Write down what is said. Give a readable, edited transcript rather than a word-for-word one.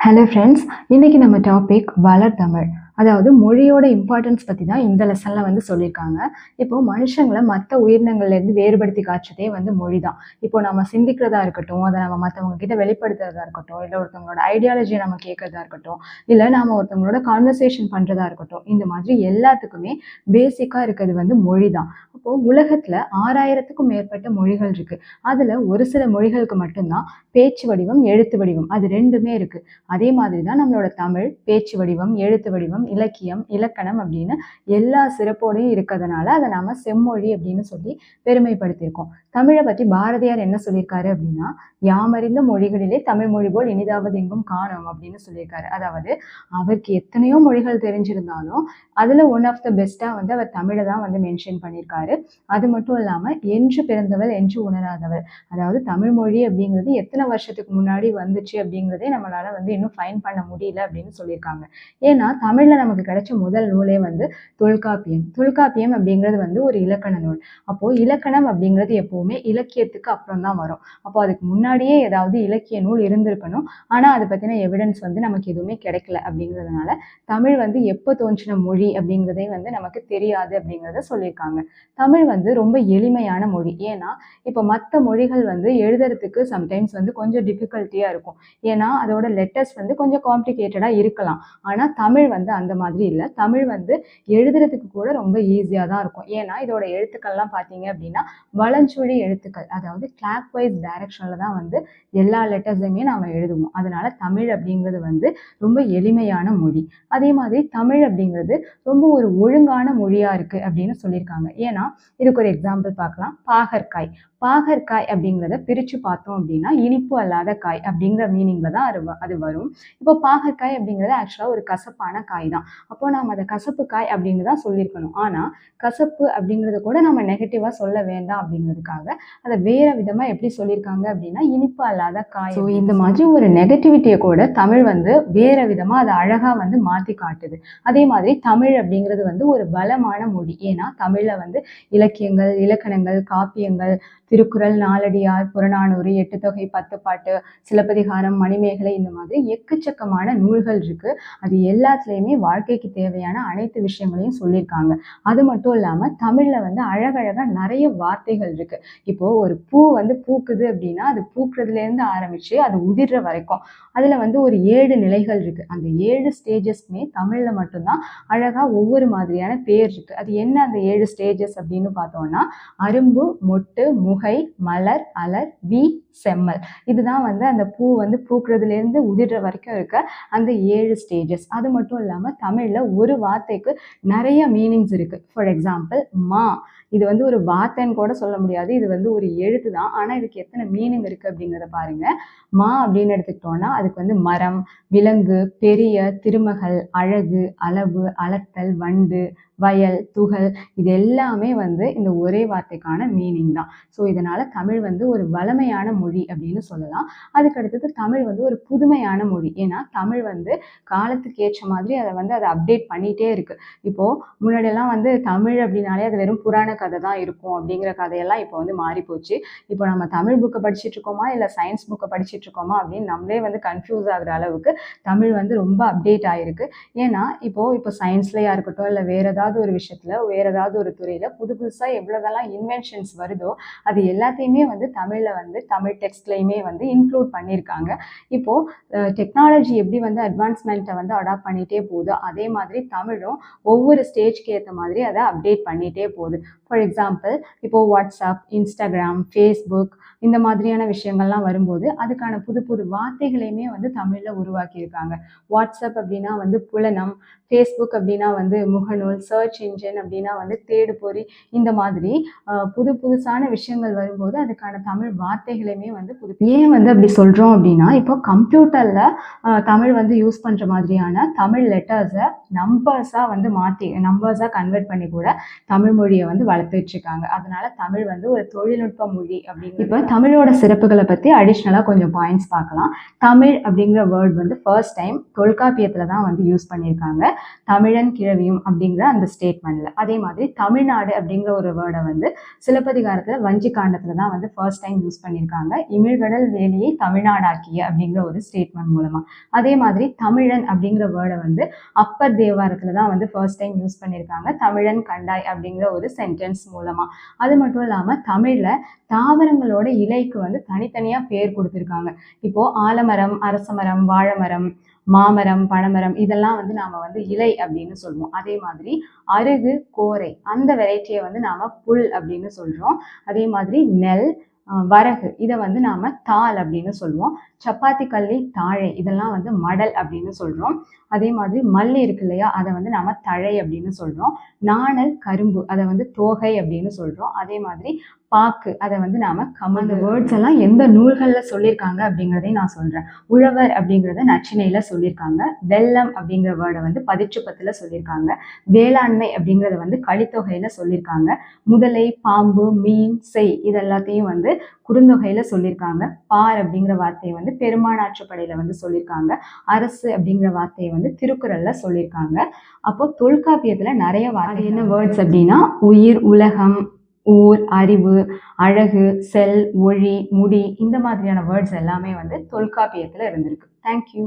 Hello friends, இன்னைக்கு நம்ம topic வளர்தமிழ். அதாவது மொழியோட இம்பார்ட்டன்ஸ் பற்றி தான் இந்த லெசனில் வந்து சொல்லியிருக்காங்க. இப்போ மனுஷங்களை மற்ற உயிரினங்கள்லேருந்து வேறுபடுத்தி காட்டுறதே வந்து மொழி தான். இப்போ நம்ம சிந்திக்கிறதா இருக்கட்டும், அதை நம்ம மற்றவங்க கிட்ட வெளிப்படுத்துறதா இருக்கட்டும், இல்லை ஒருத்தவங்களோட ஐடியாலஜியை நம்ம கேட்கறதா இருக்கட்டும், இல்லை நம்ம ஒருத்தவங்களோட கான்வர்சேஷன் பண்ணுறதா இருக்கட்டும், இந்த மாதிரி எல்லாத்துக்குமே பேசிக்காக இருக்கிறது வந்து மொழி தான். அப்போது உலகத்தில் 6000க்கும் மேற்பட்ட மொழிகள் இருக்குது. அதில் ஒரு சில மொழிகளுக்கு மட்டும்தான் பேச்சு வடிவம், எழுத்து வடிவம் அது ரெண்டுமே இருக்குது. அதே மாதிரி தான் நம்மளோட தமிழ் பேச்சு வடிவம், எழுத்து வடிவம், இலக்கியம், இலக்கணம் அப்படின்னு எல்லா சிறப்போடையும் இருக்கிறதுனால அதை நாம செம்மொழி அப்படின்னு சொல்லி பெருமைப்படுத்தியிருக்கோம். தமிழை பற்றி பாரதியார் என்ன சொல்லியிருக்காரு அப்படின்னா, யாமறிந்த மொழிகளிலே தமிழ் மொழி போல் இனிதாவது எங்கும் காணோம் அப்படின்னு சொல்லியிருக்காரு. அதாவது அவருக்கு எத்தனையோ மொழிகள் தெரிஞ்சிருந்தாலும் அதுல ஒன் ஆஃப் த பெஸ்டா வந்து அவர் தமிழை தான் வந்து மென்ஷன் பண்ணியிருக்காரு. அது மட்டும் இல்லாம என்று பிறந்தவள் என்று உணராதவள், அதாவது தமிழ் மொழி அப்படிங்கிறது எத்தனை வருஷத்துக்கு முன்னாடி வந்துச்சு அப்படிங்கிறதே நம்மளால வந்து இன்னும் ஃபைன் பண்ண முடியல அப்படின்னு சொல்லியிருக்காங்க. ஏன்னா தமிழ்ல நமக்கு கிடைச்ச முதல் நூலே வந்து தொல்காப்பியம். தொல்காப்பியம் அப்படிங்கிறது வந்து ஒரு இலக்கண நூல். அப்போ இலக்கணம் அப்படிங்கிறது எப்பவுமே இலக்கியத்துக்கு அப்புறம் தான் வரும். அப்போ அதுக்கு முன்னாடியே ஏதாவது இலக்கிய நூல் இருந்திருக்கணும். ஆனா அதை பத்தின எவிடன்ஸ் வந்து நமக்கு எதுவுமே கிடைக்கல. அப்படிங்கிறதுனால தமிழ் வந்து எப்போ தோன்றின மொழி அப்படிங்கிறதே வந்து நமக்கு தெரியாது அப்படிங்கிறத சொல்லியிருக்காங்க. தமிழ் வந்து ரொம்ப எளிமையான மொழி. ஏன்னா இப்போ மற்ற மொழிகள் வந்து எழுதுறதுக்கு சம்டைம்ஸ் வந்து கொஞ்சம் டிஃபிகல்ட்டியா இருக்கும். ஏன்னா அதோட லெட்டர்ஸ் வந்து கொஞ்சம் காம்ப்ளிகேட்டடா இருக்கலாம். ஆனா தமிழ் வந்து அந்த மாதிரி இல்லை. தமிழ் வந்து எழுதுறதுக்கு கூட ரொம்ப ஈஸியா தான் இருக்கும். ஏன்னா இதோட எழுத்துக்கள்லாம் பார்த்தீங்க அப்படின்னா வலஞ்சுழி எழுத்துக்கள், அதாவது கிளாக் வைஸ் டைரக்ஷன்ல தான் வந்து எல்லா லெட்டர்ஸையுமே நாம எழுதுவோம். அதனால தமிழ் அப்படிங்கிறது வந்து ரொம்ப எளிமையான மொழி. அதே மாதிரி தமிழ் அப்படிங்கிறது ரொம்ப ஒரு ஒழுங்கான மொழியா இருக்கு அப்படின்னு சொல்லியிருக்காங்க. ஏன்னா இதுக்கு ஒரு எக்ஸாம்பிள் பார்க்கலாம். பாகற்காய். பாகற்காய் அப்படிங்கிறத பிரிச்சு பார்த்தோம் அப்படின்னா இனிப்பு அல்லாத காய் அப்படிங்கிற மீனிங்ல தான் அது வரும். இப்போ பாகற்காய் அப்படிங்கிறது ஆக்சுவலா ஒரு கசப்பான காய் தான். அப்போ நாம அதை கசப்பு காய் அப்படின்னு தான் சொல்லியிருக்கணும். ஆனா கசப்பு அப்படிங்கிறத கூட நம்ம நெகட்டிவா சொல்ல வேண்டாம் அப்படிங்கிறதுக்காக அதை வேற விதமா எப்படி சொல்லியிருக்காங்க அப்படின்னா இனிப்பு அல்லாத காய். ஸோ இந்த மாதிரி ஒரு நெகட்டிவிட்டியை கூட தமிழ் வந்து வேற விதமா அதை அழகா வந்து மாத்தி காட்டுது. அதே மாதிரி தமிழ் அப்படிங்கிறது வந்து ஒரு பலமான மொழி. ஏன்னா தமிழ்ல வந்து இலக்கியங்கள், இலக்கணங்கள், காப்பியங்கள், திருக்குறள், நாலடியார், புறநானூறு, எட்டுத்தொகை, பத்துப்பாட்டு, சிலப்பதிகாரம், மணிமேகலை, இந்த மாதிரி எக்கச்சக்கமான நூல்கள் இருக்கு. அது எல்லாத்துலேயுமே வாழ்க்கைக்கு தேவையான அனைத்து விஷயங்களையும் சொல்லியிருக்காங்க. அது மட்டும் இல்லாம தமிழ்ல வந்து அழகழகா நிறைய வார்த்தைகள் இருக்கு. இப்போ ஒரு பூ வந்து பூக்குது அப்படின்னா அது பூக்குறதுல இருந்து ஆரம்பிச்சு அது உதிர்ற வரைக்கும் அதுல வந்து ஒரு 7 நிலைகள் இருக்கு. அந்த 7 ஸ்டேஜஸ்மே தமிழ்ல மட்டும்தான் அழகா ஒவ்வொரு மாதிரியான பேர் இருக்கு. அது என்ன அந்த 7 ஸ்டேஜஸ் அப்படின்னு பார்த்தோம்னா அரும்பு, மொட்டு, முகை, மலர், அலர், வி, செம்மல். இதுதான் வந்து அந்த பூ வந்து பூக்குறதுல இருந்து உதிர்ற வரைக்கும் இருக்க அந்த 7 ஸ்டேஜஸ். அது மட்டும் இல்லாம தமிழ்ல ஒரு வார்த்தைக்கு நிறைய மீனிங்ஸ் இருக்கு. ஃபார் எக்ஸாம்பிள் மா, இது வந்து ஒரு வார்த்தைன்னு கூட சொல்ல முடியாது. இது வந்து ஒரு எழுத்து தான். ஆனா இதுக்கு எத்தனை மீனிங் இருக்கு அப்படிங்கிறத பாருங்க. மா அப்படின்னு எடுத்துக்கிட்டோம்னா அதுக்கு வந்து மரம், விலங்கு, பெரிய, திருமகள், அழகு, அளவு, அளத்தல், வண்டு, வயல், துகள், இது எல்லாமே வந்து இந்த ஒரே வார்த்தைக்கான மீனிங் தான். ஸோ இதனால தமிழ் வந்து ஒரு வளமையான மொழி அப்படின்னு சொல்லலாம். அதுக்கு அடுத்தது தமிழ் வந்து ஒரு புதுமையான மொழி. ஏன்னா தமிழ் வந்து காலத்துக்கு ஏற்ற மாதிரி அதை அப்டேட் பண்ணிட்டே இருக்கு. இப்போ முன்னாடியெல்லாம் வந்து தமிழ் அப்படின்னாலே அது வெறும் புராண கதை தான் இருக்கும் அப்படிங்கிற கதையெல்லாம் இப்போ வந்து மாறி போச்சு. இப்போ நம்ம தமிழ் புக்கை படிச்சுட்டு இருக்கோமா இல்லை சயின்ஸ் புக்கை படிச்சுட்டு இருக்கோமா அப்படின்னு நம்மளே வந்து கன்ஃபியூஸ் ஆகுற அளவுக்கு தமிழ் வந்து ரொம்ப அப்டேட் ஆயிருக்கு. ஏன்னா இப்போ சயின்ஸ்லயா இருக்கட்டும் இல்லை வேற ஏதாவது ஒரு விஷயத்துல வேற ஏதாவது ஒரு துறையில புதுசா எவ்வளவுதெல்லாம் இன்வென்ஷன்ஸ் வருதோ அது எல்லாத்தையுமே வந்து தமிழ்ல வந்து தமிழ் டெக்ஸ்ட்லயுமே வந்து இன்க்ளூட் பண்ணியிருக்காங்க. இப்போ டெக்னாலஜி எப்படி வந்து அட்வான்ஸ்மெண்ட்டை வந்து அடாப்ட் பண்ணிட்டே போகுதோ அதே மாதிரி தமிழும் ஒவ்வொரு ஸ்டேஜ்க்கு ஏற்ற மாதிரி அதை அப்டேட் பண்ணிட்டே போகுது. ஃபார் எக்ஸாம்பிள் இப்போ வாட்ஸ்அப், இன்ஸ்டாகிராம், ஃபேஸ்புக், இந்த மாதிரியான விஷயங்கள்லாம் வரும்போது அதுக்கான புது புது வார்த்தைகளையுமே வந்து தமிழ்ல உருவாக்கியிருக்காங்க. வாட்ஸ்அப் அப்படின்னா வந்து புலனம், ஃபேஸ்புக் அப்படின்னா வந்து முகநூல், சர்ச் இன்ஜின் அப்படின்னா வந்து தேடு பொறி, இந்த மாதிரி புதுசான விஷயங்கள் வரும்போது அதுக்கான தமிழ் வார்த்தைகளையுமே வந்து ஏன் வந்து அப்படி சொல்றோம் அப்படின்னா இப்போ கம்ப்யூட்டர்ல தமிழ் வந்து யூஸ் பண்ற மாதிரியான தமிழ் லெட்டர்ஸை நம்பர்ஸா வந்து மாற்றி நம்பர்ஸா கன்வெர்ட் பண்ணி கூட தமிழ் மொழியை வந்து வளர்த்துட்டு இருக்காங்க. அதனால தமிழ் வந்து ஒரு தொழில்நுட்ப மொழி அப்படின்னு. இப்போ தமிழோட சிறப்புகளை பத்தி அடிஷ்னலா கொஞ்சம் பாயிண்ட்ஸ் பார்க்கலாம். தமிழ் அப்படிங்கிற வேர்ட் வந்து ஃபர்ஸ்ட் டைம் தொல்காப்பியத்துல தான் வந்து யூஸ் பண்ணியிருக்காங்க. தமிழன் கிழவியும் அப்படிங்கிற அந்த ஸ்டேட்மெண்ட்ல. அதே மாதிரி தமிழ்நாடு அப்படிங்கிற ஒரு வேர்டை வந்து சிலப்பதிகாரத்துல வஞ்சி காண்டத்துல தான் வந்து ஃபர்ஸ்ட் டைம் யூஸ் பண்ணியிருக்காங்க. இமிழ்கடல் வேலியை தமிழ்நாடாக்கிய அப்படிங்கிற ஒரு ஸ்டேட்மெண்ட் மூலமா. அதே மாதிரி தமிழன் அப்படிங்கிற வேர்டை வந்து அப்பர் தேவாரத்துல தான் வந்து ஃபர்ஸ்ட் டைம் யூஸ் பண்ணியிருக்காங்க. தமிழன் கண்டாய் அப்படிங்கிற ஒரு சென்டென்ஸ் மூலமா. அது மட்டும் இல்லாம தமிழ்ல தாவரங்களோட இலைக்கு வந்து தனித்தனியா பேர் கொடுத்திருக்காங்க. இப்போ ஆலமரம், அரசமரம், வாழைமரம், மாமரம், பனைமரம் இதெல்லாம் வந்து நாம வந்து இலை அப்படின்னு சொல்லுவோம். அதே மாதிரி அருகு, கோரை அந்த வெரைட்டியை வந்து நாம புல் அப்படின்னு சொல்றோம். அதே மாதிரி நெல், வரகு இதை வந்து நாம தாள் அப்படின்னு சொல்லுவோம். சப்பாத்தி கல்லி, தாழை இதெல்லாம் வந்து மடல் அப்படின்னு சொல்றோம். அதே மாதிரி மல்லி இருக்கு இல்லையா, அதை வந்து நாம தழை அப்படின்னு சொல்றோம். நாணல், கரும்பு அதை வந்து தோகை அப்படின்னு சொல்றோம். அதே மாதிரி பாக்கு அதை வந்து நாம கமல். அந்த வேர்ட்ஸ் எல்லாம் எந்த நூல்கள்ல சொல்லியிருக்காங்க அப்படிங்கிறதையும் நான் சொல்றேன். உழவர் அப்படிங்கிறத நச்சினையில சொல்லியிருக்காங்க. வெள்ளம் அப்படிங்கிற வேர்டை வந்து பதிற்றுப்பத்துல சொல்லியிருக்காங்க. வேளாண்மை அப்படிங்கிறத வந்து கலித்தொகையில சொல்லியிருக்காங்க. முதலை, பாம்பு, மீன், செய் இது எல்லாத்தையும் வந்து குறுந்தொகையில சொல்லியிருக்காங்க. பார் அப்படிங்கிற வார்த்தையை வந்து பெருமானாற்றுப்படையில வந்து சொல்லியிருக்காங்க. அரசு அப்படிங்கிற வார்த்தையை வந்து திருக்குறள்ல சொல்லியிருக்காங்க. அப்போ தொல்காப்பியத்துல நிறைய வார்த்தை என்ன வேர்ட்ஸ் அப்படின்னா உயிர், உலகம், ஊர், அறிவு, அழகு, செல், ஒளி, முடி இந்த மாதிரியான வேர்ட்ஸ் எல்லாமே வந்து தொல்காப்பியத்துல இருந்திருக்கு. தேங்க்யூ.